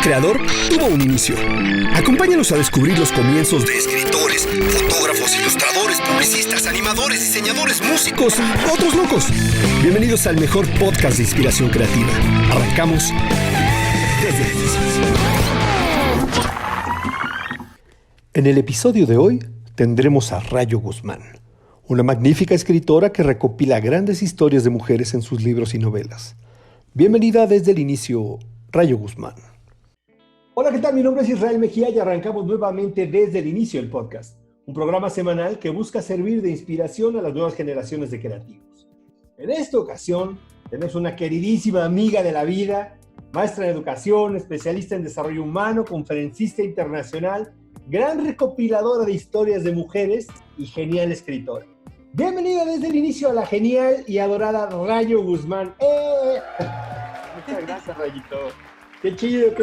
creador tuvo un inicio. Acompáñanos a descubrir los comienzos de escritores, fotógrafos, ilustradores, publicistas, animadores, diseñadores, músicos y otros locos. Bienvenidos al mejor podcast de inspiración creativa. Arrancamos desde el inicio. En el episodio de hoy tendremos a Rayo Guzmán, una magnífica escritora que recopila grandes historias de mujeres en sus libros y novelas. Bienvenida desde el inicio, Rayo Guzmán. Hola, ¿qué tal? Mi nombre es Israel Mejía y arrancamos nuevamente desde el inicio del podcast, un programa semanal que busca servir de inspiración a las nuevas generaciones de creativos. En esta ocasión tenemos una queridísima amiga de la vida, maestra en educación, especialista en desarrollo humano, conferencista internacional, gran recopiladora de historias de mujeres y genial escritora. Bienvenida desde el inicio a la genial y adorada Rayo Guzmán. Muchas gracias, Rayito. Qué chido.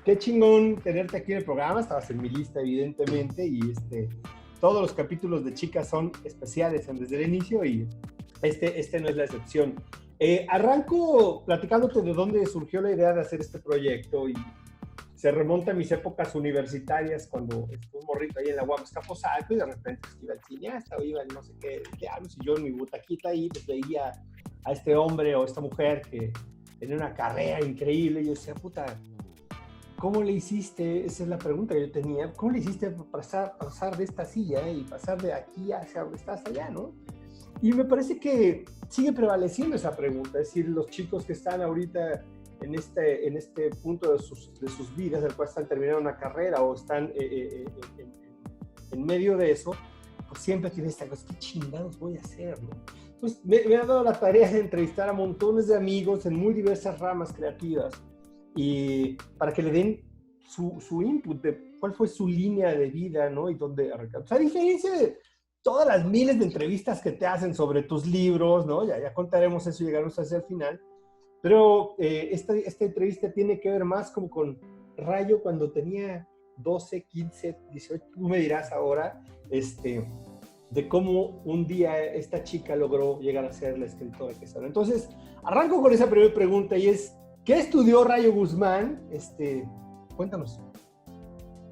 Qué chingón tenerte aquí en el programa. Estabas en mi lista, evidentemente, y todos los capítulos de Chicas son especiales desde el inicio y este no es la excepción. Arranco platicándote de dónde surgió la idea de hacer este proyecto y se remonta a mis épocas universitarias cuando estuve un morrito ahí en la UAM Escaposalco y de repente iba al cineasta o iba al no sé qué diablos y yo en mi butaquita ahí pues veía a este hombre o esta mujer que tenía una carrera increíble y yo decía, puta, ¿cómo le hiciste? Esa es la pregunta que yo tenía. ¿Cómo le hiciste para pasar de esta silla y pasar de aquí hacia donde estás allá, no? Y me parece que sigue prevaleciendo esa pregunta. Es decir, los chicos que están ahorita en este punto de sus vidas, del cual están terminando una carrera o están en medio de eso, pues siempre tienen esta cosa, ¿qué chingados voy a hacer, no? Pues me ha dado la tarea de entrevistar a montones de amigos en muy diversas ramas creativas y para que le den su input de cuál fue su línea de vida, ¿no? Y dónde arrancar. O sea, a diferencia de todas las miles de entrevistas que te hacen sobre tus libros, ¿no? Ya contaremos eso y llegaremos hacia el final. Pero esta entrevista tiene que ver más como con Rayo cuando tenía 12, 15, 18, tú me dirás ahora, de cómo un día esta chica logró llegar a ser la escritora que sabe. Entonces, arranco con esa primera pregunta y es, ¿qué estudió Rayo Guzmán? Cuéntanos,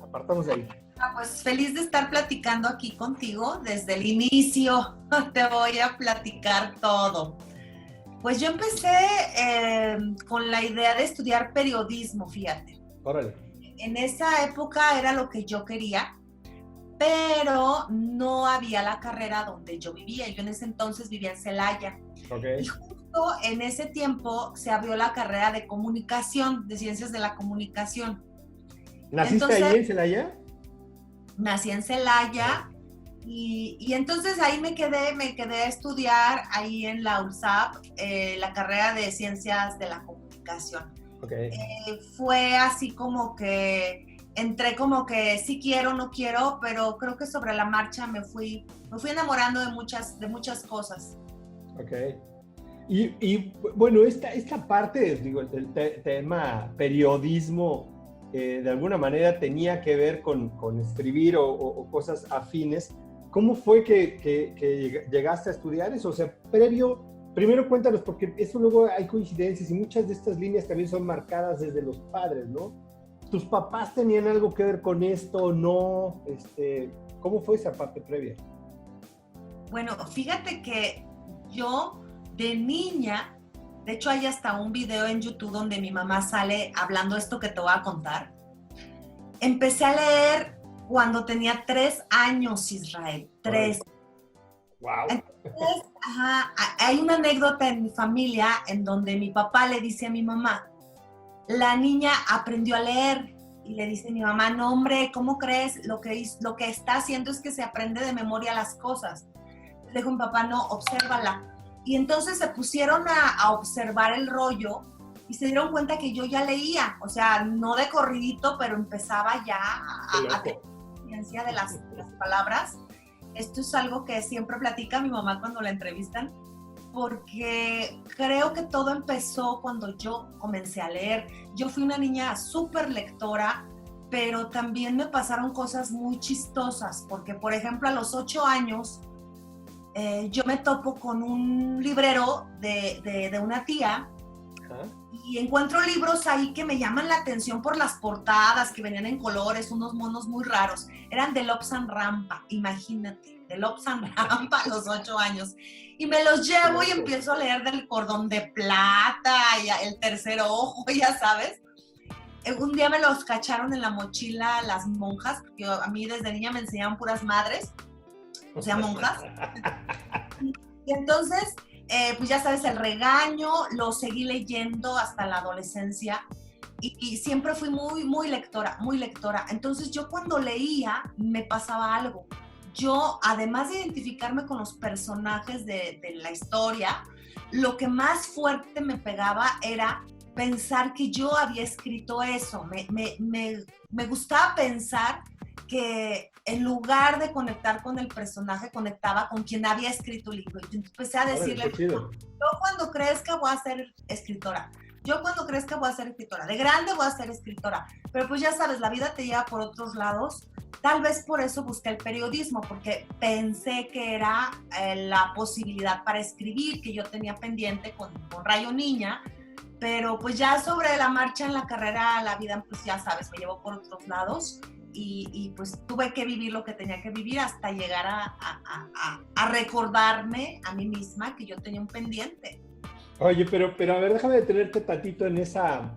apartamos de ahí. Pues feliz de estar platicando aquí contigo desde el inicio. Te voy a platicar todo. Pues yo empecé con la idea de estudiar periodismo, fíjate. Órale. En esa época era lo que yo quería, pero no había la carrera donde yo vivía. Yo en ese entonces vivía en Celaya. Okay. Y justo en ese tiempo se abrió la carrera de comunicación, de ciencias de la comunicación. ¿Naciste ahí en Celaya? Nací en Celaya. Y entonces ahí me quedé a estudiar ahí en la ULSAP, la carrera de Ciencias de la Comunicación. Okay. Fue así como que entré como que sí quiero, no quiero, pero creo que sobre la marcha me fui enamorando de muchas cosas. Ok. Y bueno, esta parte, digo, el tema periodismo, de alguna manera tenía que ver con escribir o cosas afines. ¿Cómo fue que llegaste a estudiar eso? O sea, primero cuéntanos, porque eso luego hay coincidencias y muchas de estas líneas también son marcadas desde los padres, ¿no? ¿Tus papás tenían algo que ver con esto o no? ¿Cómo fue esa parte previa? Bueno, fíjate que yo de niña, de hecho hay hasta un video en YouTube donde mi mamá sale hablando esto que te voy a contar. Empecé a leer cuando tenía 3 años, Israel, 3. Wow. Entonces, hay una anécdota en mi familia en donde mi papá le dice a mi mamá, la niña aprendió a leer, y le dice a mi mamá, no hombre, ¿cómo crees? Lo que está haciendo es que se aprende de memoria las cosas. Le dijo mi papá, no, obsérvala. Y entonces se pusieron a observar el rollo y se dieron cuenta que yo ya leía, o sea, no de corridito, pero empezaba ya a tener conciencia de las palabras. Esto es algo que siempre platica mi mamá cuando la entrevistan, porque creo que todo empezó cuando yo comencé a leer. Yo fui una niña súper lectora, pero también me pasaron cosas muy chistosas, porque por ejemplo a los 8 años yo me topo con un librero de una tía Ajá. Y encuentro libros ahí que me llaman la atención por las portadas, que venían en colores, unos monos muy raros. Eran de Lobsang Rampa, imagínate, de Lobsang Rampa a los 8 años. Y me los llevo y empiezo a leer del Cordón de Plata, y el Tercer Ojo, ya sabes. Un día me los cacharon en la mochila las monjas, porque a mí desde niña me enseñaban puras madres, o sea, monjas. Y entonces, pues ya sabes, el regaño, lo seguí leyendo hasta la adolescencia y siempre fui muy lectora, muy lectora. Entonces yo cuando leía me pasaba algo. Yo, además de identificarme con los personajes de la historia, lo que más fuerte me pegaba era pensar que yo había escrito eso. Me gustaba pensar que en lugar de conectar con el personaje, conectaba con quien había escrito el libro. Y empecé a decirle, yo cuando crezca voy a ser escritora. Yo cuando crezca voy a ser escritora. De grande voy a ser escritora. Pero pues ya sabes, la vida te lleva por otros lados. Tal vez por eso busqué el periodismo, porque pensé que era la posibilidad para escribir, que yo tenía pendiente con Rayo Niña. Pero pues ya sobre la marcha en la carrera, la vida, pues ya sabes, me llevó por otros lados. Y pues tuve que vivir lo que tenía que vivir hasta llegar a recordarme a mí misma que yo tenía un pendiente. Oye, pero a ver, déjame detenerte tantito en esa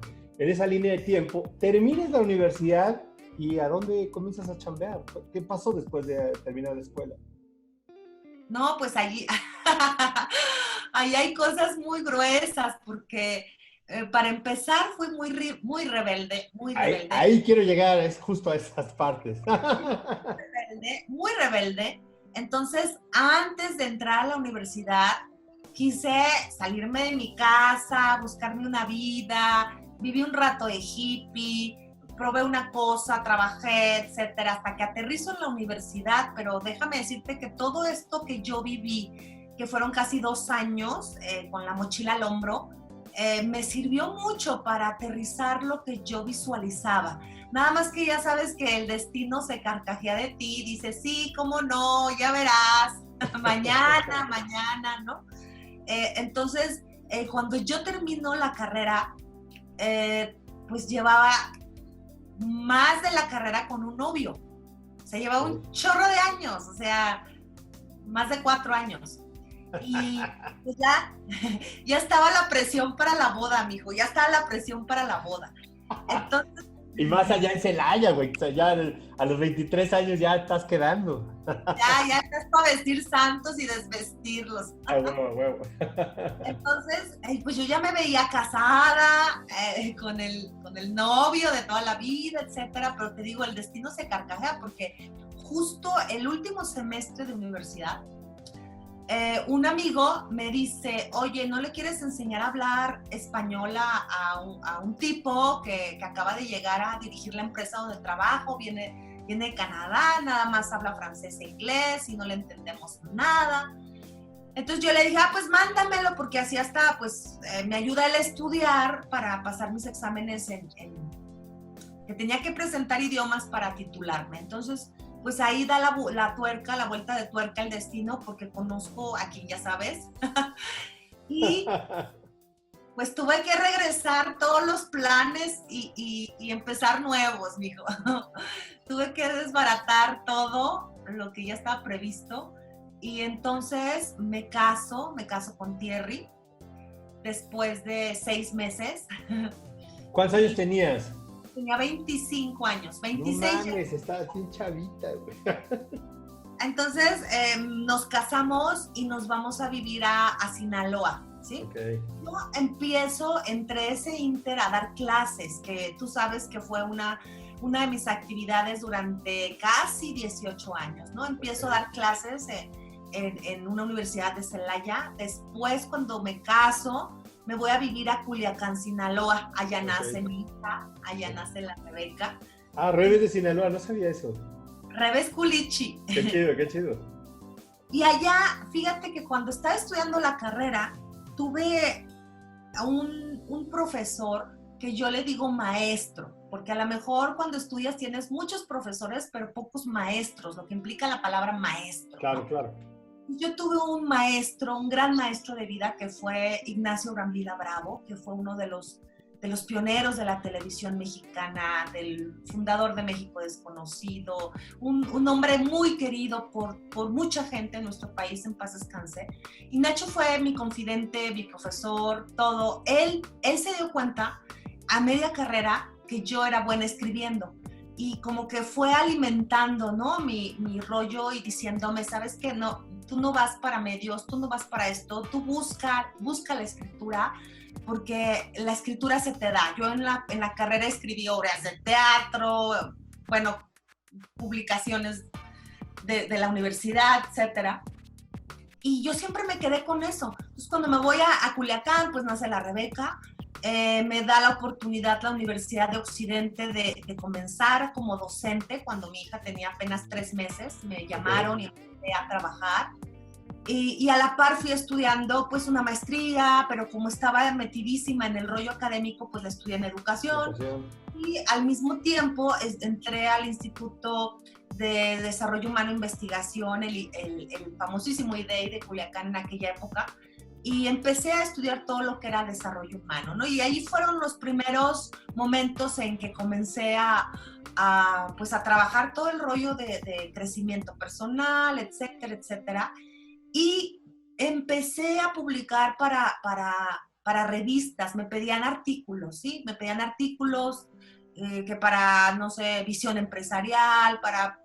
línea de tiempo. Terminas la universidad y ¿a dónde comienzas a chambear? ¿Qué pasó después de terminar la escuela? No, pues allí hay cosas muy gruesas porque para empezar fui muy rebelde, muy rebelde. Ahí quiero llegar, es justo a esas partes. Muy rebelde. Entonces, antes de entrar a la universidad, quise salirme de mi casa, buscarme una vida, viví un rato de hippie, probé una cosa, trabajé, etcétera, hasta que aterrizo en la universidad. Pero déjame decirte que todo esto que yo viví, que fueron casi 2 años con la mochila al hombro, me sirvió mucho para aterrizar lo que yo visualizaba. Nada más que ya sabes que el destino se carcajea de ti, dice, sí, cómo no, ya verás, mañana, ¿no? Entonces, cuando yo termino la carrera, pues llevaba más de la carrera con un novio. O sea, llevaba un chorro de años, o sea, más de 4 años. Y pues ya estaba la presión para la boda, mijo, ya estaba la presión para la boda. Entonces, y más allá en Celaya, güey, o sea, ya a los 23 años ya estás quedando. Ya estás para vestir santos y desvestirlos. A huevo. Entonces, pues yo ya me veía casada, con el novio de toda la vida, etcétera, pero te digo, el destino se carcajea porque justo el último semestre de universidad, un amigo me dice, oye, ¿no le quieres enseñar a hablar español a un tipo que acaba de llegar a dirigir la empresa donde trabajo? Viene de Canadá, nada más habla francés e inglés y no le entendemos nada. Entonces yo le dije, pues mándamelo, porque así hasta pues me ayuda él a estudiar para pasar mis exámenes que tenía que presentar idiomas para titularme. Entonces, pues ahí da la vuelta de tuerca el destino, porque conozco a quien ya sabes. Y pues tuve que regresar todos los planes y empezar nuevos, mijo. Tuve que desbaratar todo lo que ya estaba previsto. Y entonces me caso con Thierry después de 6 meses. ¿Cuántos años tenías? Tenía 25 años, 26 años. No mames, estabas bien chavita, güey. Entonces nos casamos y nos vamos a vivir a Sinaloa, ¿sí? Okay. Yo empiezo entre ese ínter a dar clases, que tú sabes que fue una de mis actividades durante casi 18 años, ¿no? Empiezo a dar clases en una universidad de Celaya. Después, cuando me caso, me voy a vivir a Culiacán, Sinaloa. Allá nace mi hija, allá nace la Rebeca. Ah, Rebes de Sinaloa, no sabía eso. Rebes Culichi. Qué chido. Y allá, fíjate que cuando estaba estudiando la carrera, tuve a un profesor que yo le digo maestro, porque a lo mejor cuando estudias tienes muchos profesores, pero pocos maestros, lo que implica la palabra maestro. Claro, ¿no? claro. Yo tuve un maestro, un gran maestro de vida, que fue Ignacio Brambila Bravo, que fue uno de los pioneros de la televisión mexicana, del fundador de México Desconocido, un hombre muy querido por mucha gente en nuestro país, en paz descanse. Y Nacho fue mi confidente, mi profesor, todo. Él se dio cuenta a media carrera que yo era buena escribiendo. Y como que fue alimentando, ¿no? mi rollo y diciéndome, ¿sabes qué? No, tú no vas para medios, tú no vas para esto, tú busca la escritura, porque la escritura se te da. Yo en la carrera escribí obras de teatro, bueno, publicaciones de la universidad, etcétera. Y yo siempre me quedé con eso. Entonces, cuando me voy a Culiacán, pues nace la Rebeca. Me da la oportunidad la Universidad de Occidente de comenzar como docente cuando mi hija tenía apenas 3 meses. Me llamaron y empecé a trabajar. Y a la par fui estudiando pues una maestría, pero como estaba metidísima en el rollo académico, pues la estudié en educación. Y al mismo tiempo entré al Instituto de Desarrollo Humano e Investigación, el famosísimo IDEI de Culiacán en aquella época, y empecé a estudiar todo lo que era desarrollo humano, ¿no? Y ahí fueron los primeros momentos en que comencé pues a trabajar todo el rollo de crecimiento personal, etcétera, etcétera. Y empecé a publicar para revistas, me pedían artículos, ¿sí? Me pedían artículos que para, no sé, Visión Empresarial, para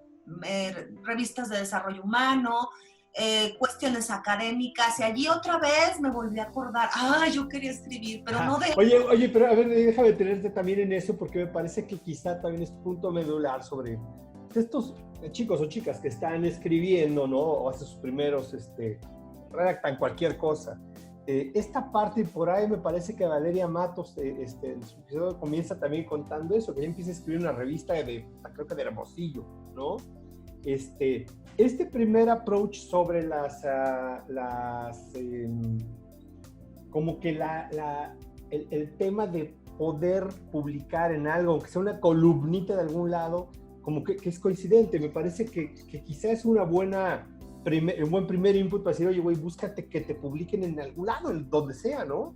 revistas de desarrollo humano, cuestiones académicas, y allí otra vez me volví a acordar, yo quería escribir, pero no de... Oye, pero a ver, déjame tenerte también en eso, porque me parece que quizá también es un punto medular sobre estos chicos o chicas que están escribiendo, ¿no? O hacen sus primeros, redactan cualquier cosa. Esta parte por ahí me parece que Valeria Matos, en su episodio comienza también contando eso, que ella empieza a escribir una revista creo que de Hermosillo, ¿no? Este primer approach sobre como que el tema de poder publicar en algo, aunque sea una columnita de algún lado, como que es coincidente. Me parece que quizá es un buen primer input para decir, oye, güey, búscate que te publiquen en algún lado, en donde sea, ¿no?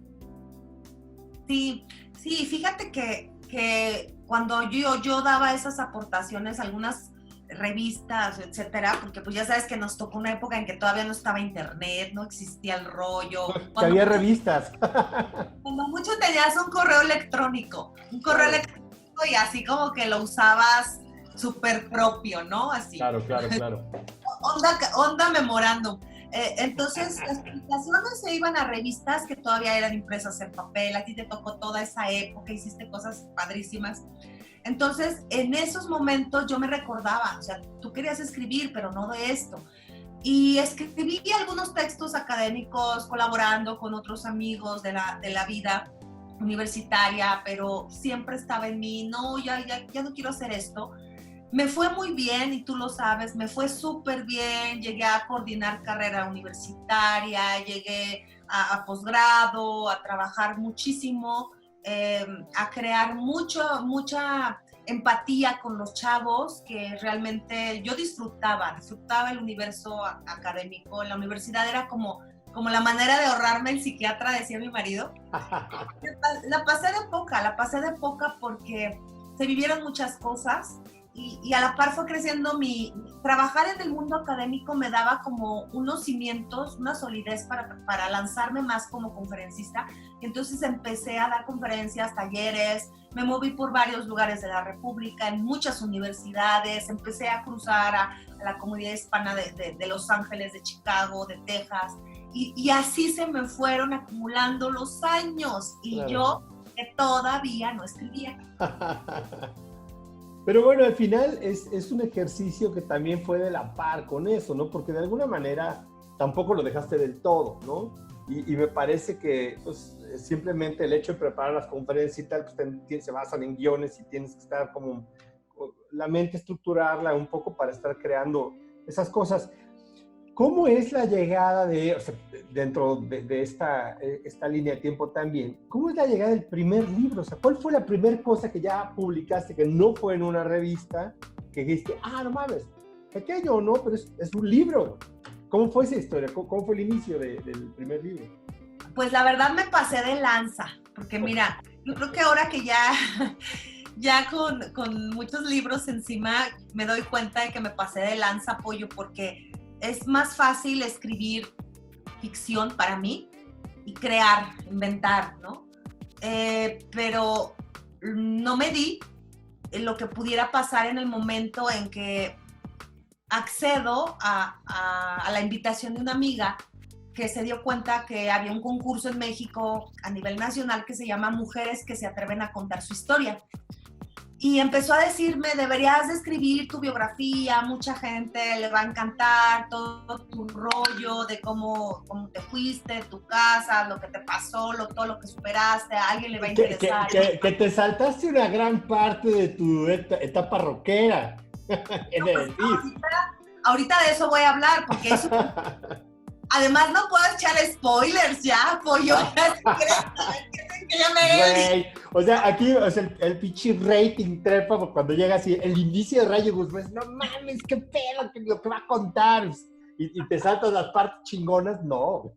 Sí, fíjate que cuando yo daba esas aportaciones, algunas revistas, etcétera, porque pues ya sabes que nos tocó una época en que todavía no estaba internet, no existía el rollo. Que había revistas. Cuando mucho tenías un correo electrónico y así como que lo usabas súper propio, ¿no? Así. Claro. Onda memorándum. Entonces, las publicaciones se iban a revistas que todavía eran impresas en papel. A ti te tocó toda esa época, hiciste cosas padrísimas. Entonces, en esos momentos yo me recordaba, o sea, tú querías escribir, pero no de esto. Y escribí algunos textos académicos colaborando con otros amigos de la vida universitaria, pero siempre estaba en mí, no, ya no quiero hacer esto. Me fue muy bien, y tú lo sabes, me fue súper bien, llegué a coordinar carrera universitaria, llegué a posgrado, a trabajar muchísimo, a crear mucha empatía con los chavos, que realmente yo disfrutaba el universo académico. La universidad era como la manera de ahorrarme el psiquiatra, decía mi marido. La pasé de poca porque se vivieron muchas cosas. Y a la par fue creciendo trabajar en el mundo académico me daba como unos cimientos, una solidez para lanzarme más como conferencista. Y entonces empecé a dar conferencias, talleres, me moví por varios lugares de la República, en muchas universidades, empecé a cruzar a la comunidad hispana de Los Ángeles, de Chicago, de Texas, y así se me fueron acumulando los años, y claro, yo que todavía no escribía. Pero bueno, al final es un ejercicio que también fue de la par con eso, ¿no? Porque de alguna manera tampoco lo dejaste del todo, ¿no? Y me parece que pues, simplemente el hecho de preparar las conferencias y tal, pues se basan en guiones y tienes que estar como la mente, estructurarla un poco para estar creando esas cosas. ¿Cómo es la llegada dentro de esta línea de tiempo también? ¿Cómo es la llegada del primer libro? O sea, ¿cuál fue la primera cosa que ya publicaste que no fue en una revista, que dijiste, no mames, pequeño, ¿no? Pero es un libro? ¿Cómo fue esa historia? ¿Cómo fue el inicio del primer libro? Pues la verdad me pasé de lanza, porque mira, yo creo que ahora que ya con muchos libros encima, me doy cuenta de que me pasé de lanza, Pollo, porque es más fácil escribir ficción para mí y crear, inventar, ¿no? Pero no me di lo que pudiera pasar en el momento en que accedo a la invitación de una amiga que se dio cuenta que había un concurso en México a nivel nacional que se llama Mujeres que se atreven a contar su historia. Y empezó a decirme, deberías de escribir tu biografía, mucha gente le va a encantar todo tu rollo de cómo te fuiste, tu casa, lo que te pasó, todo lo que superaste, a alguien le va a interesar. Que te saltaste una gran parte de tu etapa rockera. No, pues, ahorita de eso voy a hablar, porque eso... Además, no puedo echar spoilers ya, Pollo. Que ya me... O sea, aquí el pinche rating trepa cuando llega así, el inicio de Rayo Guzmán, no mames, qué pedo lo que va a contar. Y te saltas las partes chingonas, no.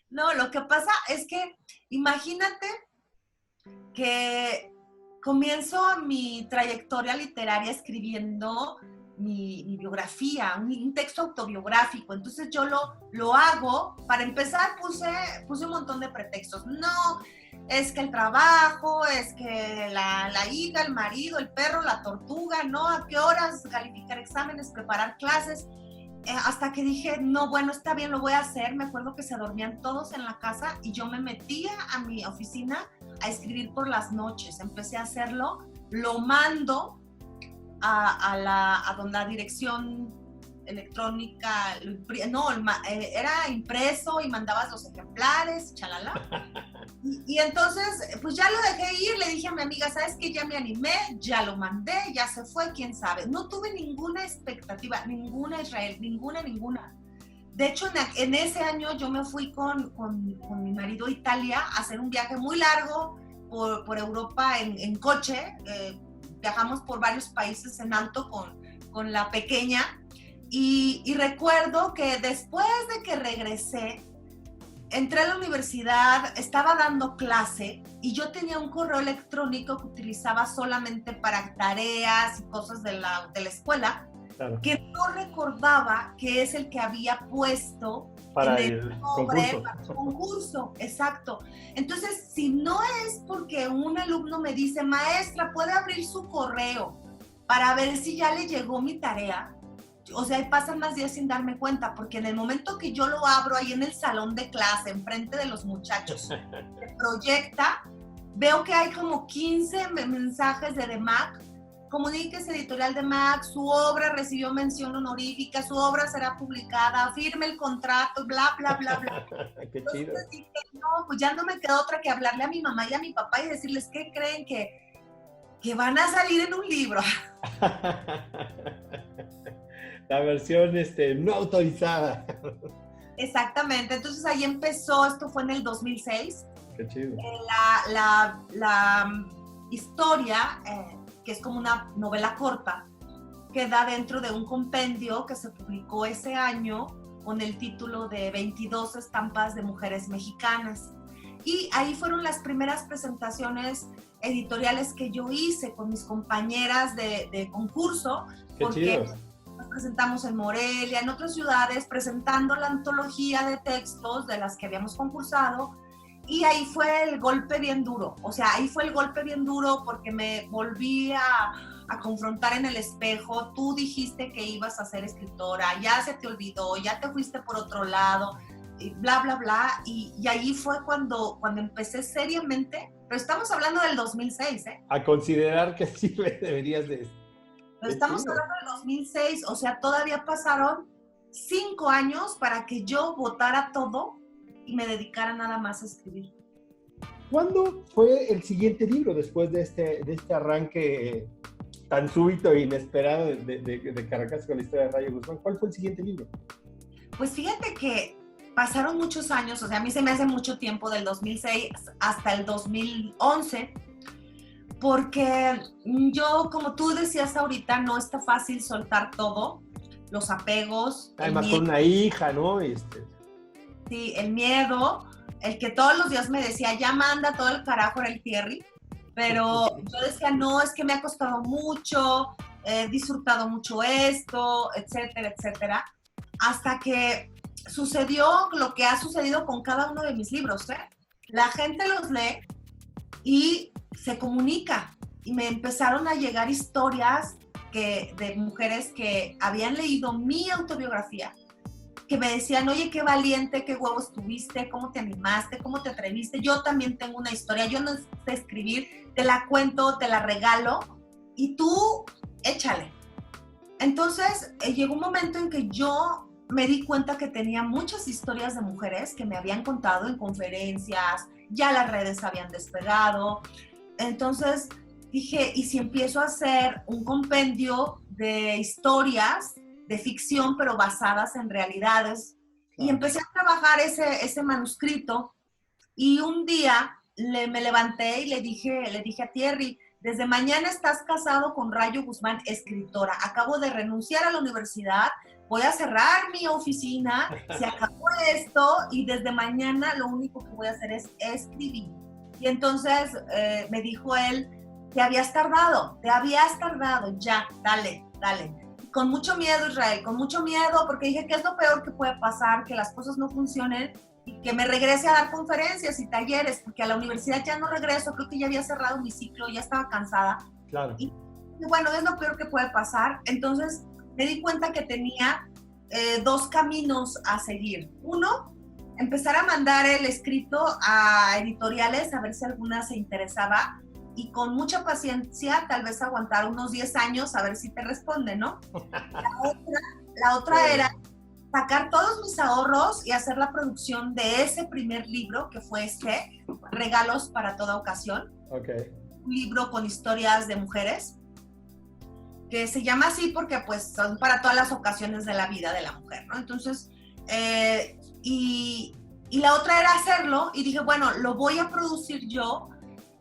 No, lo que pasa es que imagínate que comienzo mi trayectoria literaria escribiendo mi biografía, un texto autobiográfico. Entonces yo lo hago. Para empezar puse un montón de pretextos. No, es que el trabajo, es que la hija, el marido, el perro, la tortuga, ¿no? ¿A qué horas calificar exámenes, preparar clases? Hasta que dije, no, bueno, está bien, lo voy a hacer. Me acuerdo que se dormían todos en la casa y yo me metía a mi oficina a escribir por las noches. Empecé a hacerlo, lo mando a la dirección electrónica, era impreso y mandabas los ejemplares, chalala. Y entonces, pues ya lo dejé ir, le dije a mi amiga, ¿sabes qué? Ya me animé, ya lo mandé, ya se fue, quién sabe. No tuve ninguna expectativa, ninguna, Israel, ninguna. De hecho, en ese año yo me fui con mi marido a Italia a hacer un viaje muy largo por Europa en coche. Viajamos por varios países en auto con la pequeña y recuerdo que después de que regresé, entré a la universidad, estaba dando clase y yo tenía un correo electrónico que utilizaba solamente para tareas y cosas de la escuela, claro, que no recordaba que es el que había puesto para en el concurso. Para el concurso, exacto. Entonces, si no es porque un alumno me dice, maestra, ¿puede abrir su correo para ver si ya le llegó mi tarea? O sea, pasan más días sin darme cuenta, porque en el momento que yo lo abro ahí en el salón de clase, enfrente de los muchachos, se proyecta, veo que hay como 15 mensajes de DEMAC. Comuníquese editorial DEMAC, su obra recibió mención honorífica, su obra será publicada, firme el contrato, bla, bla, bla, bla. Qué chido. Entonces dije, no, pues ya no me quedó otra que hablarle a mi mamá y a mi papá y decirles, ¿qué creen? Que van a salir en un libro. La versión no autorizada. Exactamente, entonces ahí empezó, esto fue en el 2006. Qué chido. La historia, que es como una novela corta, queda dentro de un compendio que se publicó ese año con el título de 22 estampas de mujeres mexicanas. Y ahí fueron las primeras presentaciones editoriales que yo hice con mis compañeras de concurso. Qué porque chido. Nos presentamos en Morelia, en otras ciudades, presentando la antología de textos de las que habíamos concursado. Y ahí fue el golpe bien duro, o sea, ahí fue el golpe bien duro porque me volví a confrontar en el espejo. Tú dijiste que ibas a ser escritora, ya se te olvidó, ya te fuiste por otro lado, y bla, bla, bla. Y ahí fue cuando empecé seriamente, pero estamos hablando del 2006, ¿eh? A considerar que sí deberías de... Pero estamos hablando del 2006, o sea, todavía pasaron 5 años para que yo botara todo y me dedicara nada más a escribir. ¿Cuándo fue el siguiente libro después de este arranque tan súbito e inesperado de Caracas con la historia de Rayo Guzmán? ¿Cuál fue el siguiente libro? Pues fíjate que pasaron muchos años, o sea, a mí se me hace mucho tiempo, del 2006 hasta el 2011, porque yo, como tú decías ahorita, no está fácil soltar todo. los apegos, el Además miedo. con una hija, ¿no? Sí, el miedo, el que todos los días me decía, ya manda todo el carajo era el Thierry, pero yo decía, no, es que me ha costado mucho, he disfrutado mucho esto, etcétera, etcétera, hasta que sucedió lo que ha sucedido con cada uno de mis libros, ¿eh? La gente los lee y se comunica, y me empezaron a llegar historias de mujeres que habían leído mi autobiografía, que me decían, oye, qué valiente, qué huevos tuviste, cómo te animaste, cómo te atreviste. Yo también tengo una historia, yo no sé escribir, te la cuento, te la regalo y tú échale. Entonces llegó un momento en que yo me di cuenta que tenía muchas historias de mujeres que me habían contado en conferencias, ya las redes habían despegado. Entonces dije, ¿y si empiezo a hacer un compendio de historias de ficción, pero basadas en realidades? Y empecé a trabajar ese manuscrito, y un día me levanté y le dije a Thierry, desde mañana estás casado con Rayo Guzmán, escritora. Acabo de renunciar a la universidad, voy a cerrar mi oficina, se acabó esto, y desde mañana lo único que voy a hacer es escribir. Y entonces me dijo él, te habías tardado, ya, dale. Con mucho miedo, Israel, con mucho miedo, porque dije, ¿qué es lo peor que puede pasar? Que las cosas no funcionen y que me regrese a dar conferencias y talleres, porque a la universidad ya no regreso, creo que ya había cerrado mi ciclo, ya estaba cansada. Claro. Y bueno, es lo peor que puede pasar. Entonces me di cuenta que tenía dos caminos a seguir. Uno, empezar a mandar el escrito a editoriales a ver si alguna se interesaba, y con mucha paciencia tal vez aguantar unos 10 años a ver si te responde, ¿no? La otra era sacar todos mis ahorros y hacer la producción de ese primer libro, que fue Regalos para toda ocasión. Okay. Un libro con historias de mujeres, que se llama así porque pues son para todas las ocasiones de la vida de la mujer, ¿no? Entonces, y la otra era hacerlo, y dije, bueno, lo voy a producir yo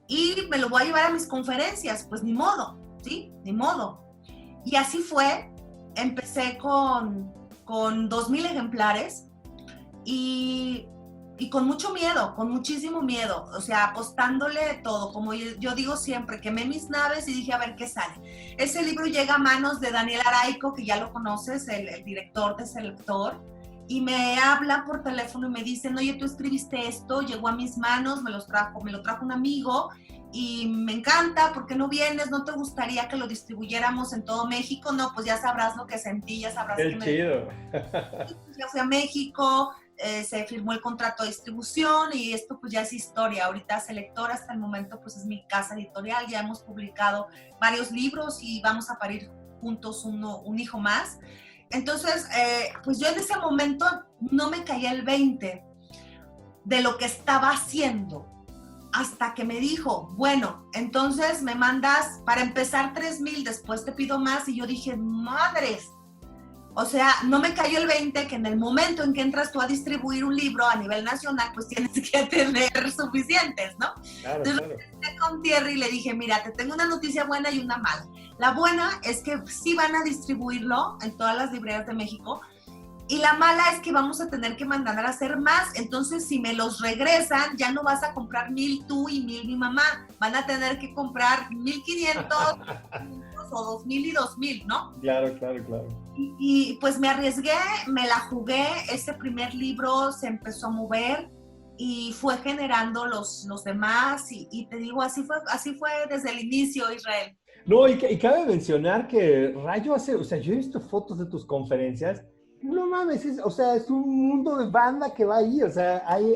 y me lo voy a llevar a mis conferencias, pues ni modo, ¿sí? Ni modo. Y así fue, empecé con 2,000 ejemplares y con mucho miedo, con muchísimo miedo, o sea, apostándole todo, como yo digo siempre, quemé mis naves y dije, a ver qué sale. Ese libro llega a manos de Daniel Araico, que ya lo conoces, el director de Selector, y me habla por teléfono y me dicen, oye, tú escribiste esto, llegó a mis manos, me lo trajo un amigo, y me encanta, ¿por qué no vienes? ¿No te gustaría que lo distribuyéramos en todo México? No, pues ya sabrás lo que sentí, ya sabrás qué chido. Ya fui a México, se firmó el contrato de distribución, y esto pues ya es historia. Ahorita Selector hasta el momento pues es mi casa editorial, ya hemos publicado varios libros y vamos a parir juntos un hijo más. Entonces, pues yo en ese momento no me caía el 20 de lo que estaba haciendo, hasta que me dijo, bueno, entonces me mandas para empezar 3,000, después te pido más, y yo dije, madres, o sea, no me cayó el 20 que en el momento en que entras tú a distribuir un libro a nivel nacional, pues tienes que tener suficientes, ¿no? Claro, entonces, claro. me con Thierry y le dije, mira, te tengo una noticia buena y una mala. La buena es que sí van a distribuirlo en todas las librerías de México, y la mala es que vamos a tener que mandar a hacer más. Entonces, si me los regresan, ya no vas a comprar 1,000 tú y 1,000 mi mamá. Van a tener que comprar 1,500 o 2,000 y 2,000, ¿no? Claro. Y pues me arriesgué, me la jugué. Ese primer libro se empezó a mover y fue generando los demás. Y te digo, así fue desde el inicio, Israel. No, y cabe mencionar que Rayo hace, o sea, yo he visto fotos de tus conferencias. No mames, o sea, es un mundo de banda que va ahí, o sea, hay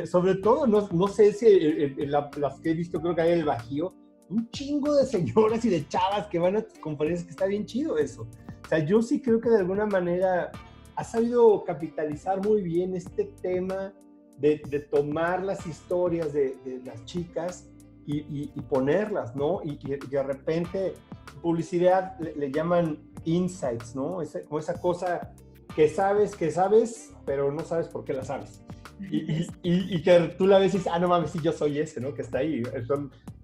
sobre todo, no sé si las que he visto, creo que hay en el Bajío, un chingo de señoras y de chavas que van a tus conferencias, que está bien chido eso. O sea, yo sí creo que de alguna manera has sabido capitalizar muy bien este tema de tomar las historias de las chicas y ponerlas, ¿no? Y de repente, publicidad le llaman insights, ¿no? Como esa cosa que sabes, pero no sabes por qué la sabes. Y que tú la ves y dices, no mames, sí, yo soy ese, ¿no? Que está ahí.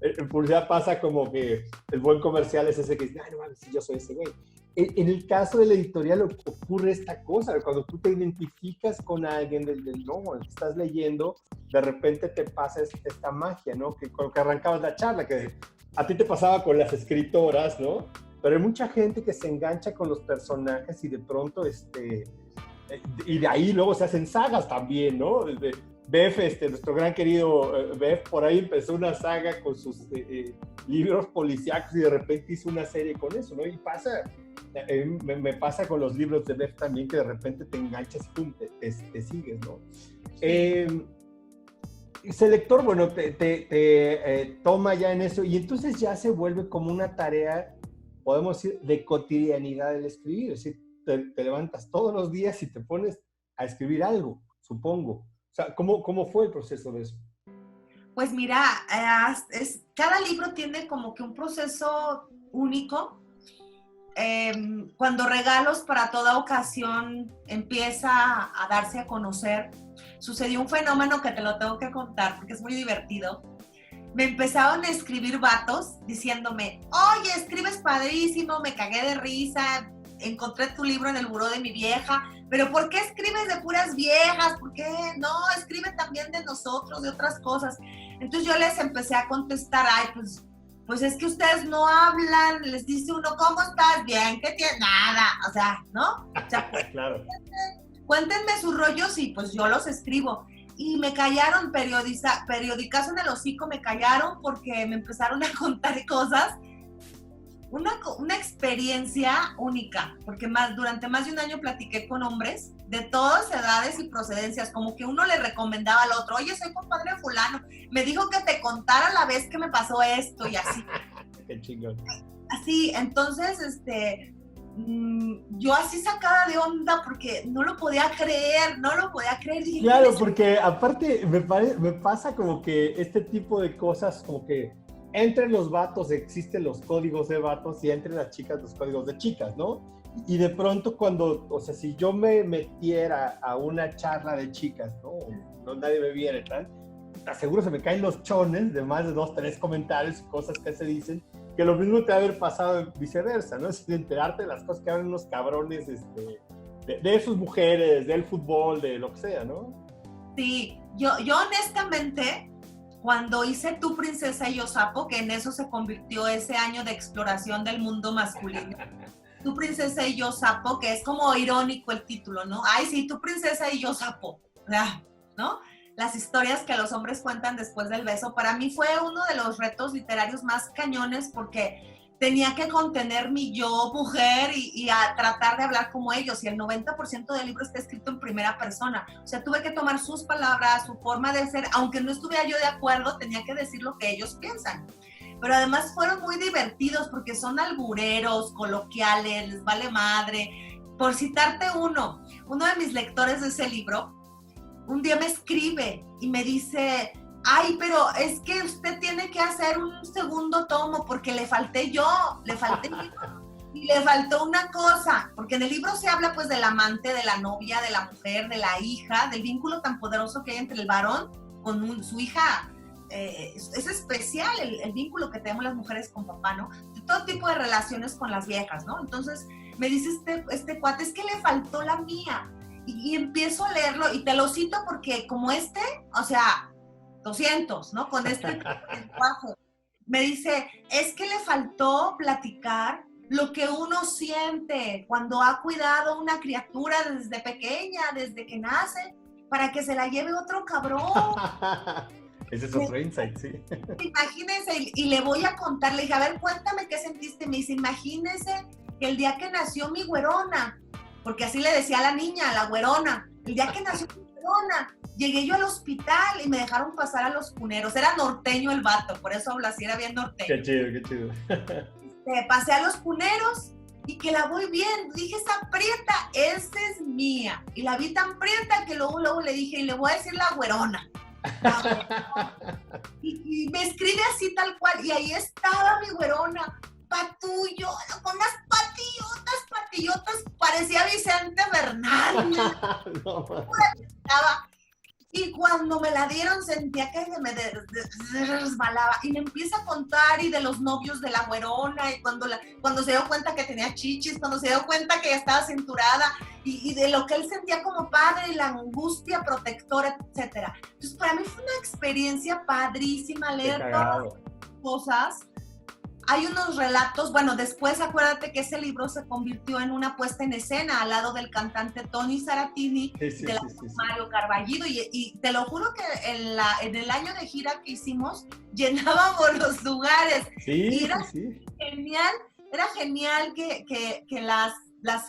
En publicidad pasa como que el buen comercial es ese que dice, no mames, sí, yo soy ese güey. en el caso de la editorial ocurre esta cosa, cuando tú te identificas con alguien no, el que estás leyendo, de repente te pasa esta magia, ¿no? Que con lo que arrancabas la charla, que a ti te pasaba con las escritoras, ¿no? Pero hay mucha gente que se engancha con los personajes y de pronto, y de ahí luego se hacen sagas también, ¿no? Bef, nuestro gran querido Bef, por ahí empezó una saga con sus libros policíacos y de repente hizo una serie con eso, ¿no? Y pasa, me pasa con los libros de Bef también, que de repente te enganchas y pum, te sigues, ¿no? Ese lector, bueno, te toma ya en eso y entonces ya se vuelve como una tarea, podemos decir, de cotidianidad el escribir, es decir, te levantas todos los días y te pones a escribir algo, supongo. O sea, ¿cómo fue el proceso de eso? Pues mira, cada libro tiene como que un proceso único. Cuando Regalos para toda ocasión empieza a darse a conocer, sucedió un fenómeno que te lo tengo que contar porque es muy divertido. Me empezaron a escribir vatos diciéndome, oye, escribes padrísimo, me cagué de risa, encontré tu libro en el buró de mi vieja, pero ¿por qué escribes de puras viejas? ¿Por qué no? Escribe también de nosotros, de otras cosas. Entonces yo les empecé a contestar, ay, pues es que ustedes no hablan, les dice uno, ¿cómo estás? Bien, ¿qué tienes? Nada, o sea, ¿no? O sea, pues, claro. Cuéntenme sus rollos y pues yo los escribo. Y me callaron, periodicazo en el hocico, me callaron porque me empezaron a contar cosas. Una experiencia única, porque durante más de un año platiqué con hombres de todas edades y procedencias, como que uno le recomendaba al otro, oye, soy compadre de fulano, me dijo que te contara la vez que me pasó esto y así. Qué chingón. Así, entonces, yo así sacada de onda porque no lo podía creer. Dije, claro, porque aparte me pasa como que este tipo de cosas, como que entre los vatos existen los códigos de vatos y entre las chicas los códigos de chicas, ¿no? Y de pronto cuando, o sea, si yo me metiera a una charla de chicas, ¿no? Nadie me viera y tal, seguro se me caen los chones de más de 2, 3 comentarios y cosas que se dicen, que lo mismo te va a haber pasado viceversa, ¿no? Es enterarte de las cosas que hablan unos cabrones de sus mujeres, del fútbol, de lo que sea, ¿no? Sí, yo honestamente, cuando hice Tu princesa y yo sapo, que en eso se convirtió ese año de exploración del mundo masculino, Tu princesa y yo sapo, que es como irónico el título, ¿no? Ay, sí, Tu princesa y yo sapo, ¿no? Las historias que los hombres cuentan después del beso, para mí fue uno de los retos literarios más cañones porque tenía que contener mi yo mujer y a tratar de hablar como ellos, y el 90% del libro está escrito en primera persona, o sea, tuve que tomar sus palabras, su forma de ser, aunque no estuviera yo de acuerdo, tenía que decir lo que ellos piensan. Pero además fueron muy divertidos porque son albureros, coloquiales, les vale madre. Por citarte uno de mis lectores de ese libro, un día me escribe y me dice, ay, pero es que usted tiene que hacer un segundo tomo porque le falté yo y le faltó una cosa, porque en el libro se habla pues del amante, de la novia, de la mujer, de la hija, del vínculo tan poderoso que hay entre el varón con su hija. Es especial el vínculo que tenemos las mujeres con papá, ¿no? De todo tipo de relaciones con las viejas, ¿no? Entonces me dice este cuate, es que le faltó la mía. Y empiezo a leerlo y te lo cito porque como o sea, 200, ¿no? Con este lenguaje. Me dice, es que le faltó platicar lo que uno siente cuando ha cuidado una criatura desde pequeña, desde que nace, para que se la lleve otro cabrón. Ese es otro insight, sí. Imagínense, y le voy a contar, le dije, a ver, cuéntame qué sentiste. Me dice, imagínense que el día que nació mi güerona, porque así le decía a la niña, a la güerona, el día que nació mi güerona, llegué yo al hospital y me dejaron pasar a los cuneros. Era norteño el vato, por eso habla así, era bien norteño. Qué chido, qué chido. Pasé a los cuneros y que la voy viendo. Dije, esa prieta, esta es mía. Y la vi tan prieta que luego le dije, y le voy a decir la güerona. Y me escribe así tal cual, y ahí estaba mi güerona, patullo, con unas patillotas, parecía Vicente Bernal. No. Y cuando me la dieron sentía que resbalaba y me empieza a contar y de los novios de la güerona y cuando se dio cuenta que tenía chichis, cuando se dio cuenta que ya estaba cinturada y de lo que él sentía como padre y la angustia protectora, etcétera. Entonces para mí fue una experiencia padrísima leer todas las cosas. Hay unos relatos, bueno, después acuérdate que ese libro se convirtió en una puesta en escena al lado del cantante Tony Saratini, de Mario Carballido, y te lo juro que en el año de gira que hicimos, llenábamos los lugares. Y era genial que las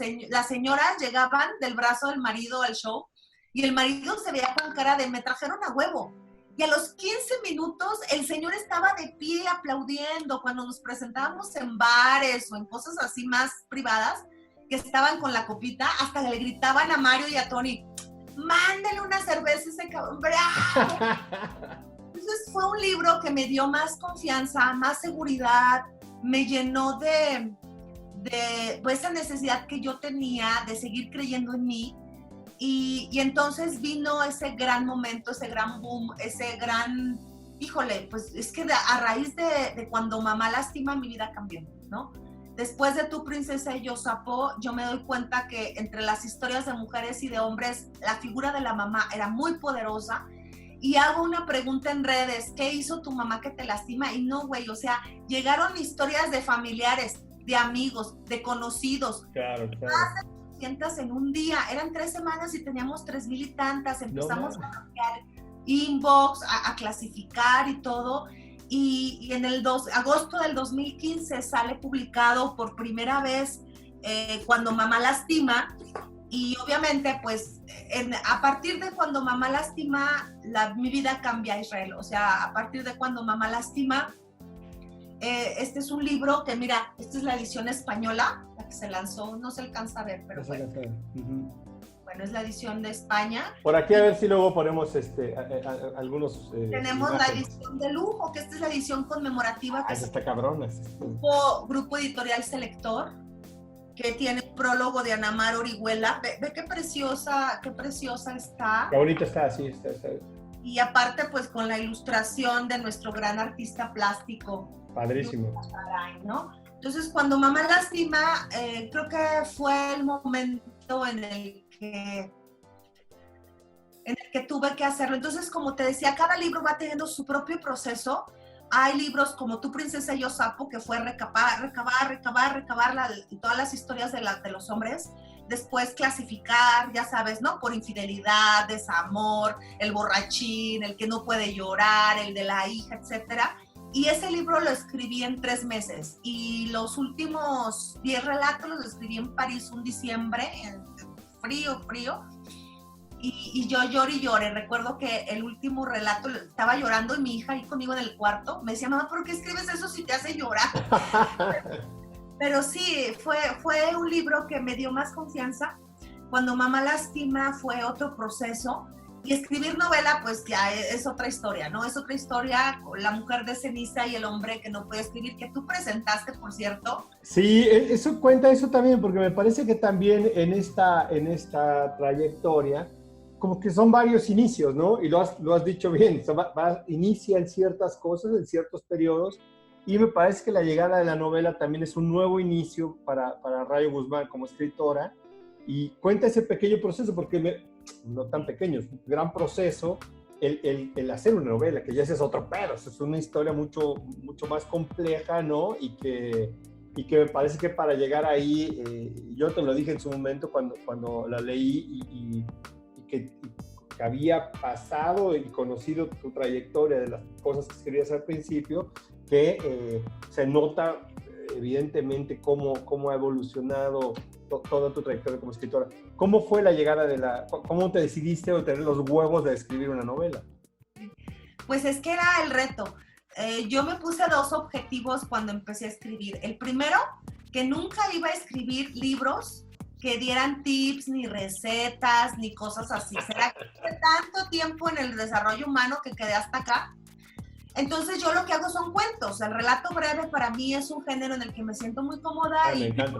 señoras llegaban del brazo del marido al show, y el marido se veía con cara de, me trajeron a huevo. Y a los 15 minutos el señor estaba de pie aplaudiendo cuando nos presentábamos en bares o en cosas así más privadas, que estaban con la copita, hasta le gritaban a Mario y a Tony, mándale una cerveza a ese cabrón, bravo. Entonces fue un libro que me dio más confianza, más seguridad, me llenó de pues, esa necesidad que yo tenía de seguir creyendo en mí. Y entonces vino ese gran momento, ese gran boom, ese gran, híjole, pues es que a raíz de cuando mamá lastima, mi vida cambió, ¿no? Después de Tu princesa y yo sapo, yo me doy cuenta que entre las historias de mujeres y de hombres, la figura de la mamá era muy poderosa. Y hago una pregunta en redes, ¿qué hizo tu mamá que te lastima? Y no, güey, o sea, llegaron historias de familiares, de amigos, de conocidos. Claro. En un día, eran 3 semanas y teníamos 3,000 y tantas, empezamos a cambiar inbox, a clasificar y todo, y en el agosto del 2015 sale publicado por primera vez Cuando mamá lastima, y obviamente pues a partir de Cuando mamá lastima, mi vida cambia, Israel, o sea, a partir de Cuando mamá lastima, este es un libro que, mira, esta es la edición española, la que se lanzó, no se alcanza a ver, pero bueno. Bueno, es la edición de España. Por aquí a ver si luego ponemos algunos... Tenemos imágenes. La edición de lujo, que esta es la edición conmemorativa. Que está cabrona. Grupo Editorial Selector, que tiene un prólogo de Ana Mar Orihuela. Ve qué preciosa está. Qué bonita está, sí, está. Y aparte, pues, con la ilustración de nuestro gran artista plástico. Padrísimo. ¿No? Entonces, Cuando mamá lastima, creo que fue el momento en el que tuve que hacerlo. Entonces, como te decía, cada libro va teniendo su propio proceso. Hay libros como Tu princesa y yo sapo, que fue recabar todas las historias de los hombres. Después clasificar, ya sabes, ¿no? Por infidelidad, desamor, el borrachín, el que no puede llorar, el de la hija, etcétera. Y ese libro lo escribí en 3 meses. Y los últimos 10 relatos los escribí en París un diciembre, frío. Y yo lloré. Recuerdo que el último relato estaba llorando y mi hija ahí conmigo en el cuarto me decía, mamá, ¿por qué escribes eso si te hace llorar? Pero sí, fue un libro que me dio más confianza. Cuando mamá lastima fue otro proceso. Y escribir novela, pues ya es otra historia, ¿no? Es otra historia con La mujer de ceniza y el hombre que no puede escribir, que tú presentaste, por cierto. Sí, eso cuenta eso también, porque me parece que también en esta trayectoria, como que son varios inicios, ¿no? Y lo has dicho bien, inicia en ciertas cosas, en ciertos periodos, y me parece que la llegada de la novela también es un nuevo inicio para Rayo Guzmán como escritora, y cuenta ese pequeño proceso, porque no tan pequeño, es un gran proceso el hacer una novela, que ya ese es otro pedo, es una historia mucho más compleja, ¿no? Y que me parece que para llegar ahí, yo te lo dije en su momento cuando la leí y que había pasado y conocido tu trayectoria de las cosas que escribías al principio, que se nota evidentemente cómo ha evolucionado toda tu trayectoria como escritora. ¿Cómo fue la llegada cómo te decidiste a tener los huevos de escribir una novela? Pues es que era el reto. Yo me puse 2 objetivos cuando empecé a escribir. El primero, que nunca iba a escribir libros que dieran tips, ni recetas, ni cosas así. ¿Será que tuve tanto tiempo en el desarrollo humano que quedé hasta acá? Entonces yo lo que hago son cuentos. El relato breve para mí es un género en el que me siento muy cómoda. Me encanta.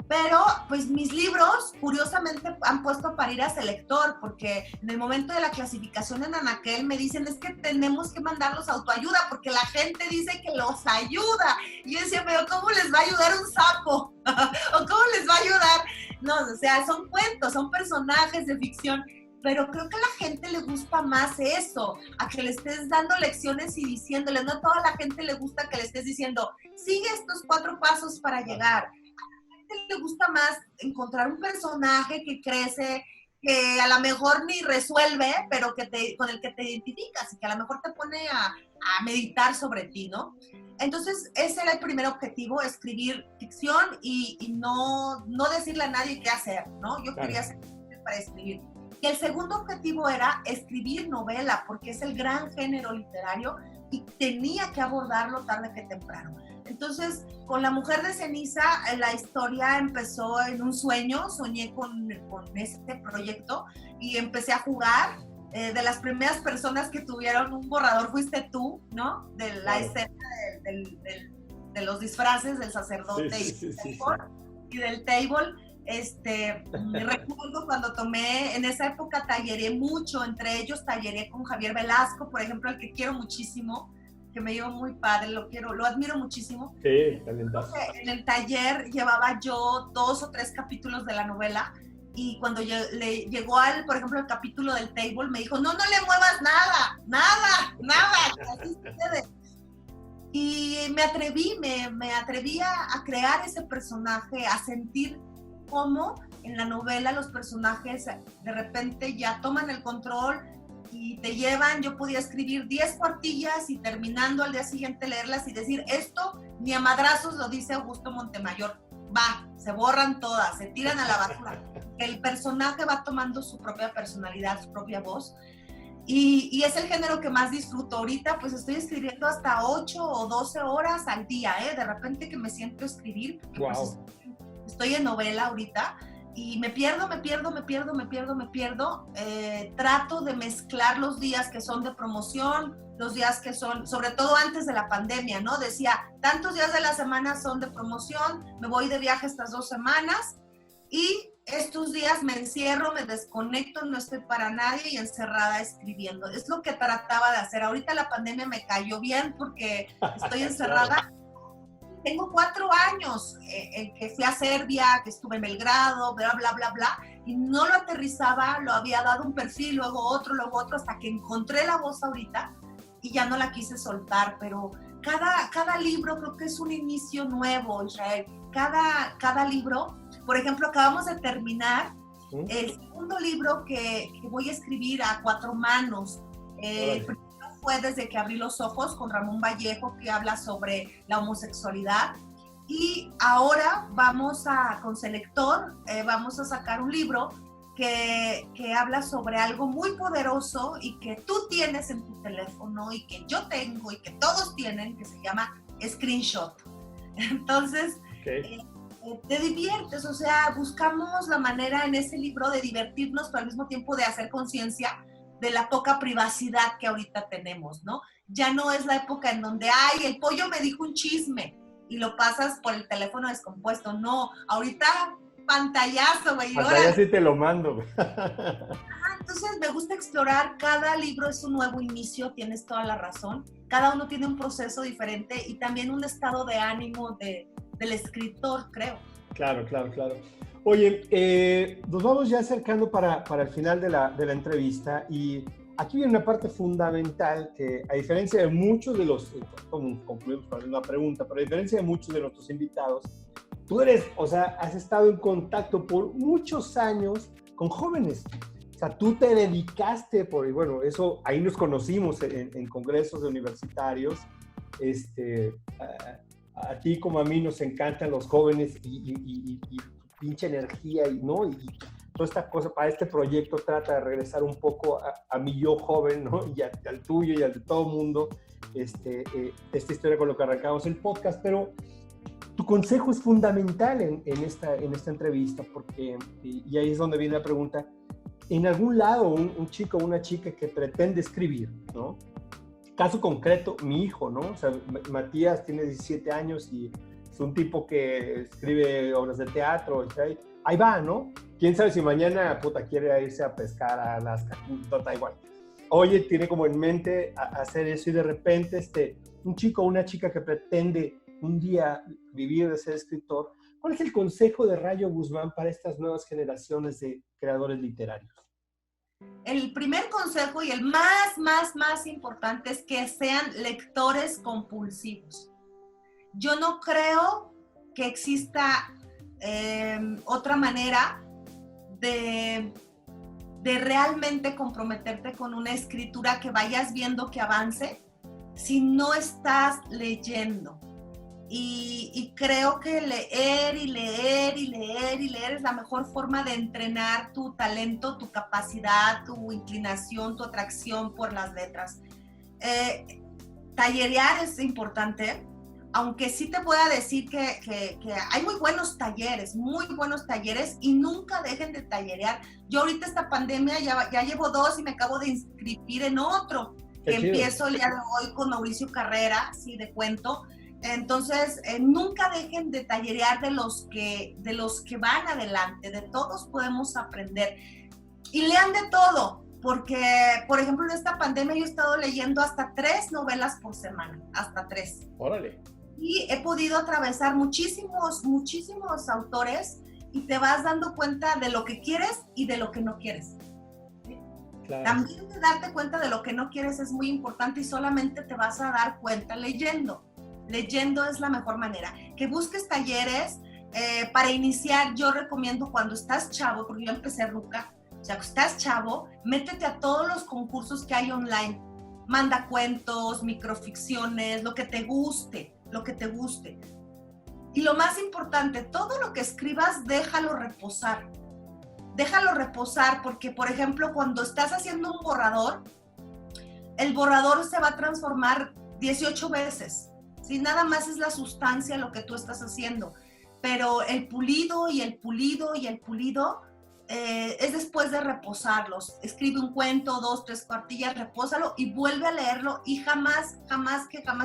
Pero, pues, mis libros, curiosamente, han puesto a parir a ese lector, porque en el momento de la clasificación en Anaquel me dicen, es que tenemos que mandarlos a autoayuda, porque la gente dice que los ayuda. Y yo decía, pero ¿cómo les va a ayudar un sapo? ¿O cómo les va a ayudar? No, o sea, son cuentos, son personajes de ficción, pero creo que a la gente le gusta más eso, a que le estés dando lecciones y diciéndole, no a toda la gente le gusta que le estés diciendo, sigue estos 4 pasos para llegar. Le gusta más encontrar un personaje que crece, que a lo mejor ni resuelve, pero con el que te identificas y que a lo mejor te pone a meditar sobre ti, ¿no? Entonces, ese era el primer objetivo, escribir ficción y no decirle a nadie qué hacer, ¿no? Yo quería ser para escribir. Y el segundo objetivo era escribir novela, porque es el gran género literario y tenía que abordarlo tarde que temprano. Entonces, con La Mujer de Ceniza, la historia empezó en un sueño, soñé con este proyecto y empecé a jugar. De las primeras personas que tuvieron un borrador fuiste tú, ¿no? De la escena de los disfraces del sacerdote y del table. Me recuerdo cuando tomé, en esa época talleré mucho, entre ellos talleré con Javier Velasco, por ejemplo, al que quiero muchísimo, que me llevó muy padre, lo admiro muchísimo. Sí, talentazo. En el taller llevaba yo 2 o 3 capítulos de la novela y cuando le llegó por ejemplo, el capítulo del table, me dijo, no le muevas nada, así sucede. Y me atreví a crear ese personaje, a sentir cómo en la novela los personajes de repente ya toman el control y te llevan. Yo podía escribir 10 cuartillas y terminando al día siguiente leerlas y decir, esto ni a madrazos lo dice Augusto Montemayor, se borran todas, se tiran a la basura. El personaje va tomando su propia personalidad, su propia voz. Y es el género que más disfruto. Ahorita pues estoy escribiendo hasta 8 o 12 horas al día, de repente que me siento a escribir. Wow. Pues, estoy en novela ahorita y me pierdo. Trato de mezclar los días que son de promoción, los días que son, sobre todo antes de la pandemia, ¿no? Decía, tantos días de la semana son de promoción, me voy de viaje estas 2 semanas y estos días me encierro, me desconecto, no estoy para nadie y encerrada escribiendo. Es lo que trataba de hacer. Ahorita la pandemia me cayó bien porque estoy encerrada. Tengo 4 años en que fui a Serbia, que estuve en Belgrado, bla, y no lo aterrizaba, lo había dado un perfil, luego otro, hasta que encontré la voz ahorita y ya no la quise soltar, pero cada libro creo que es un inicio nuevo, Israel. Cada libro, por ejemplo, acabamos de terminar el segundo libro que voy a escribir a 4 manos. Fue Desde que abrí los ojos, con Ramón Vallejo, que habla sobre la homosexualidad. Y ahora con Selector, vamos a sacar un libro que habla sobre algo muy poderoso y que tú tienes en tu teléfono y que yo tengo y que todos tienen, que se llama Screenshot. Entonces, te diviertes, o sea, buscamos la manera en ese libro de divertirnos, pero al mismo tiempo de hacer conciencia de la poca privacidad que ahorita tenemos, ¿no? Ya no es la época en donde, el pollo me dijo un chisme y lo pasas por el teléfono descompuesto. No, ahorita pantallazo, güey. Hasta ya sí te lo mando. Entonces me gusta explorar, cada libro es un nuevo inicio, tienes toda la razón. Cada uno tiene un proceso diferente y también un estado de ánimo del escritor, creo. Claro. Oye, nos vamos ya acercando para el final de la entrevista y aquí viene una parte fundamental que, a diferencia de muchos de los, concluimos con una pregunta, pero a diferencia de muchos de nuestros invitados, tú has estado en contacto por muchos años con jóvenes. O sea, tú te dedicaste, eso, ahí nos conocimos en congresos de universitarios. A ti como a mí nos encantan los jóvenes y pinche energía y toda esta cosa para este proyecto trata de regresar un poco a mi yo joven, ¿no? Y al tuyo y al de todo el mundo, esta historia con lo que arrancamos el podcast, pero tu consejo es fundamental en esta entrevista porque, y ahí es donde viene la pregunta, en algún lado un chico o una chica que pretende escribir, ¿no? Caso concreto, mi hijo, ¿no? O sea, Matías tiene 17 años y es un tipo que escribe obras de teatro, ahí va, ¿no? Quién sabe si mañana, puta, quiere irse a pescar a Alaska, da igual. Oye, tiene como en mente hacer eso y de repente un chico o una chica que pretende un día vivir de ser escritor, ¿cuál es el consejo de Rayo Guzmán para estas nuevas generaciones de creadores literarios? El primer consejo y el más importante es que sean lectores compulsivos. Yo no creo que exista otra manera de realmente comprometerte con una escritura que vayas viendo que avance si no estás leyendo. Y creo que leer es la mejor forma de entrenar tu talento, tu capacidad, tu inclinación, tu atracción por las letras. Tallerear es importante, aunque sí te pueda decir que hay muy buenos talleres y nunca dejen de tallerear. Yo ahorita esta pandemia ya llevo 2 y me acabo de inscribir en otro, que empiezo el día de hoy con Mauricio Carrera, sí, de cuento. Entonces, nunca dejen de tallerear de los que van adelante, de todos podemos aprender. Y lean de todo, porque, por ejemplo, en esta pandemia yo he estado leyendo hasta 3 novelas por semana, hasta 3. Órale. Y he podido atravesar muchísimos autores y te vas dando cuenta de lo que quieres y de lo que no quieres. Claro. También de darte cuenta de lo que no quieres es muy importante y solamente te vas a dar cuenta leyendo. Leyendo es la mejor manera. Que busques talleres para iniciar. Yo recomiendo cuando estás chavo, porque yo empecé ruca, o sea, estás chavo, métete a todos los concursos que hay online. Manda cuentos, microficciones, lo que te guste. Y lo más importante, todo lo que escribas, déjalo reposar. Déjalo reposar porque, por ejemplo, cuando estás haciendo un borrador, el borrador se va a transformar 18 veces. ¿Sí? Nada más es la sustancia lo que tú estás haciendo, pero el pulido es después de reposarlos. Escribe un cuento, 2, 3 cuartillas, repósalo y vuelve a leerlo y jamás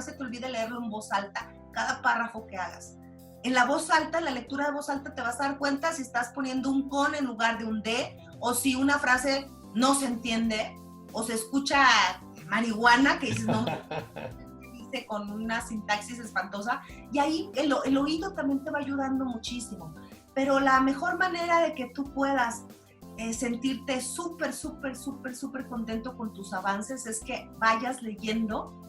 se te olvide leerlo en voz alta, cada párrafo que hagas. En la voz alta, en la lectura de voz alta te vas a dar cuenta si estás poniendo un con en lugar de un de, o si una frase no se entiende, o se escucha marihuana, que dices no, con una sintaxis espantosa, y ahí el oído también te va ayudando muchísimo. Pero la mejor manera de que tú puedas sentirte súper contento con tus avances es que vayas leyendo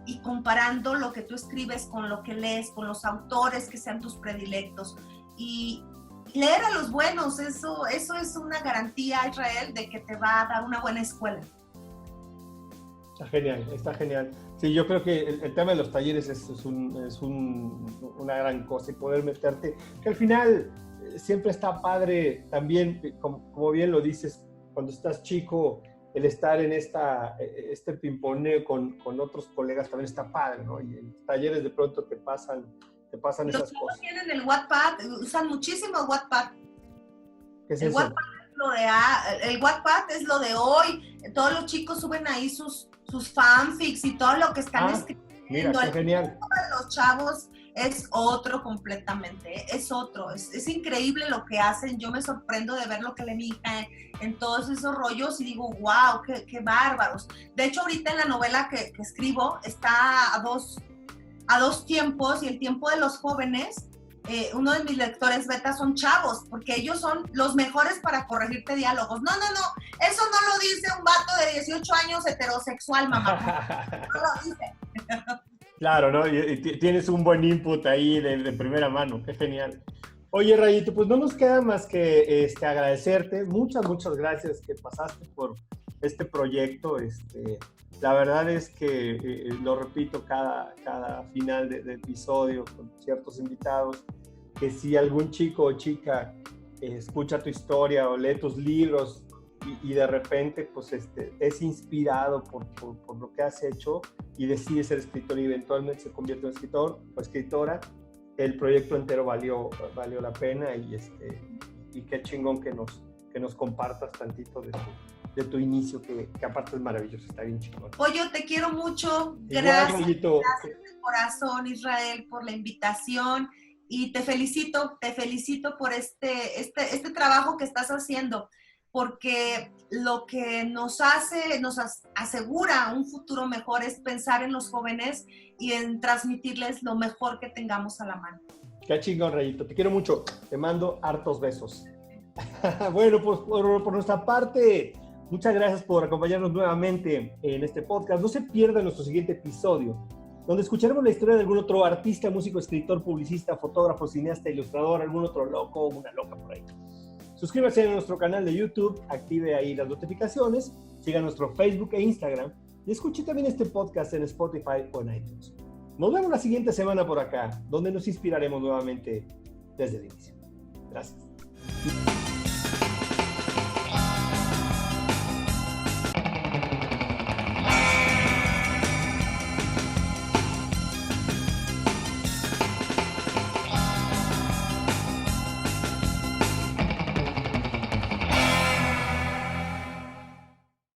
y comparando lo que tú escribes con lo que lees, con los autores que sean tus predilectos. Y leer a los buenos, eso es una garantía, Israel, de que te va a dar una buena escuela. Está genial. Sí, yo creo que el tema de los talleres es una gran cosa y poder meterte, que al final siempre está padre también, como bien lo dices, cuando estás chico, el estar en este pimponeo con otros colegas también está padre, ¿no? Y en los talleres de pronto te pasan esas cosas. Los tienen el Wattpad, usan muchísimo el Wattpad. ¿Qué es eso? El Wattpad es lo de hoy. Todos los chicos suben ahí sus fanfics y todo lo que están escribiendo. Mira, qué genial. Los chavos es otro completamente, es otro. Es increíble lo que hacen. Yo me sorprendo de ver lo que leen mi hija en todos esos rollos y digo, wow, qué bárbaros. De hecho, ahorita en la novela que escribo está a dos tiempos, y el tiempo de los jóvenes, uno de mis lectores beta son chavos, porque ellos son los mejores para corregirte diálogos. No, eso no lo dice un vato de 18 años heterosexual, mamá. No lo dice. Claro, ¿no? Y tienes un buen input ahí de primera mano, qué genial. Oye, Rayito, pues no nos queda más que agradecerte. Muchas gracias que pasaste por este proyecto. La verdad es que, lo repito cada final de episodio con ciertos invitados, que si algún chico o chica escucha tu historia o lee tus libros y de repente pues, es inspirado por lo que has hecho y decide ser escritor y eventualmente se convierte en escritor o escritora, el proyecto entero valió la pena y qué chingón que nos compartas tantito de tu inicio, que aparte es maravilloso, está bien chingón. Pollo, te quiero mucho. Gracias de corazón, Israel, por la invitación y te felicito por este trabajo que estás haciendo, porque lo que nos asegura un futuro mejor es pensar en los jóvenes y en transmitirles lo mejor que tengamos a la mano. Qué chingón, Rayito. Te quiero mucho. Te mando hartos besos. Bueno, pues por nuestra parte, muchas gracias por acompañarnos nuevamente en este podcast. No se pierda nuestro siguiente episodio, donde escucharemos la historia de algún otro artista, músico, escritor, publicista, fotógrafo, cineasta, ilustrador, algún otro loco o una loca por ahí. Suscríbase a nuestro canal de YouTube, active ahí las notificaciones, siga nuestro Facebook e Instagram y escuche también este podcast en Spotify o en iTunes. Nos vemos la siguiente semana por acá, donde nos inspiraremos nuevamente desde el inicio. Gracias.